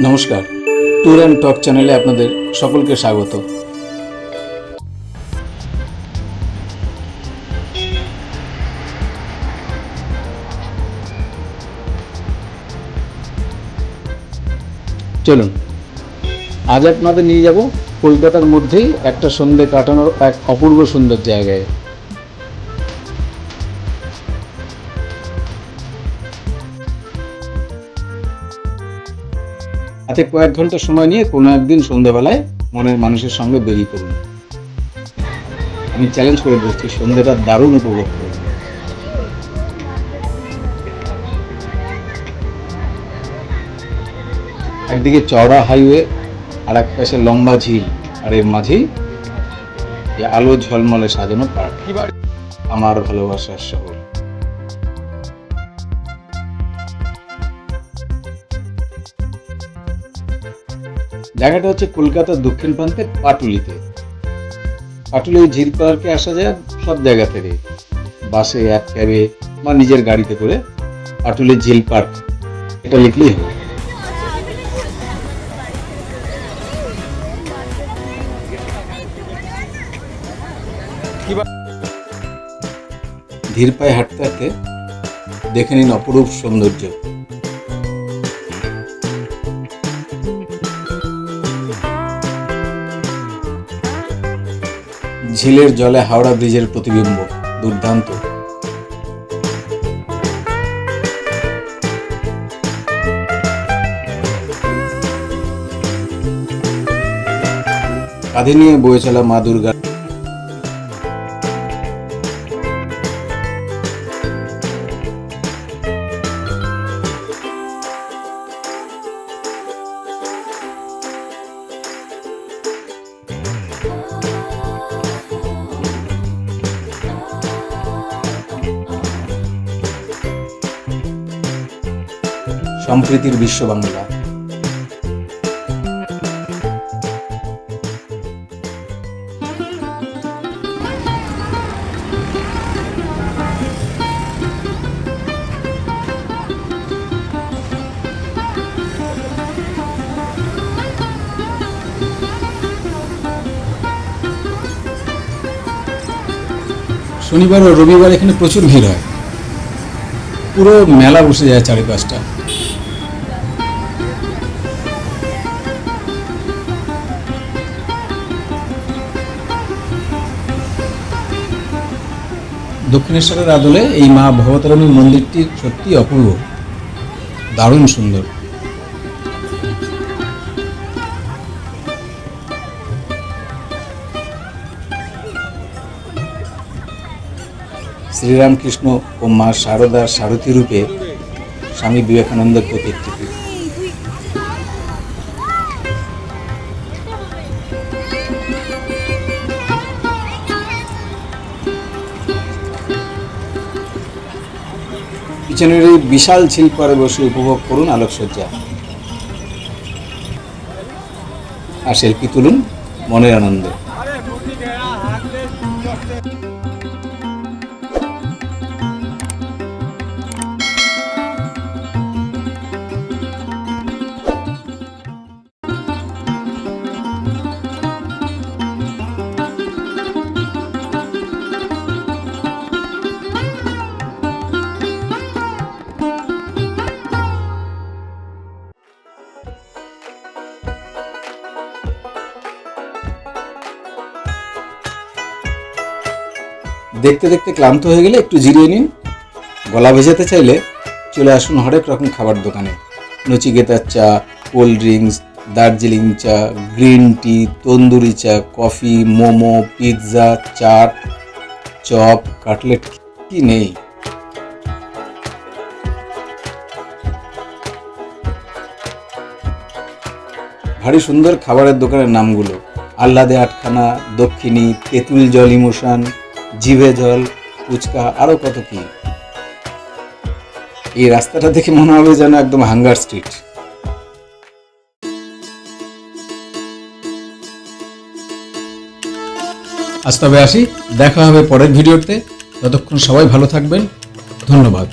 নমস্কার, tour and talk চ্যানেলে আপনাদের সকলকে স্বাগত। চলুন, আজ আপনাদের নিয়ে যাব কলকাতার মধ্যেই একটা সন্ধ্যে কাটানোর এক অপূর্ব সুন্দর জায়গায়। হাতে কয়েক ঘন্টা সময় নিয়ে কোনো একদিন সন্ধ্যাবেলায় মনের মানুষের সঙ্গে বেরিয়ে পড়ুন। আমি চ্যালেঞ্জ করে বলছি, সন্ধ্যাটা দারুণ উপভোগ করুন। একদিকে চওড়া হাইওয়ে, আর এক পাশে লম্বা ঝিল, আর এর মাঝেই আলো ঝলমলে সাজানো পার্ক। আমার ভালোবাসার শহর। জায়গাটা হচ্ছে কলকাতার দক্ষিণ প্রান্তের পাটুলিতে। পাটুলি ঝিল পার্কে আসা যায় সব জায়গা থেকে, বাসে, এক ক্যাবে বা নিজের গাড়িতে করে। পাটুলি ঝিল পার্ক এটা লিখলেই হবে। ধীর পায়ে হাঁটতে হাঁটতে দেখে নিন অপরূপ সৌন্দর্য। ঝিলের জলে হাওড়া ব্রিজের প্রতিবিম্ব দুর্দান্ত। কাঁধে নিয়ে বয়ে চলা মা দুর্গা সম্প্রীতির বিশ্ব বাংলা। শনিবার ও রবিবার এখানে প্রচুর ভিড় হয়, পুরো মেলা বসে যায় চারিপাশটা। দক্ষিণেশ্বরের আদলে এই মা ভবতারিণী মন্দিরটি সত্যি অপূর্ব, দারুণ সুন্দর। শ্রীরামকৃষ্ণ ও মা শারদার সারথী রূপে স্বামী বিবেকানন্দের প্রতিকৃতি। পিছনের এই বিশাল ঝিল পাড়ে বসে উপভোগ করুন আলোকসজ্জা, আর সেলফি তুলুন মনের আনন্দে। দেখতে দেখতে ক্লান্ত হয়ে গেলে একটু জিরিয়ে নিন। গলা ভেজাতে চাইলে চলে আসুন হরেক রকম খাবার দোকানে। নচিকেতার চা, কোল্ড ড্রিঙ্কস, দার্জিলিং চা, গ্রিন টি, তন্দুরি চা, coffee, momo, pizza, chaat, chop, cutlet, কি নেই। ভারী সুন্দর খাবারের দোকানের নামগুলো: আহ্লাদে আটখানা, দক্ষিণী, তেঁতুল জল ইমোশন, জিভে জল, ফুচকা, আরো কত কি। এই রাস্তাটা দেখে মনে হবে যেন একদম হাঙ্গার স্ট্রিট। আজ তবে আসি, দেখা হবে পরের ভিডিওতে। ততক্ষণ সবাই ভালো থাকবেন। ধন্যবাদ।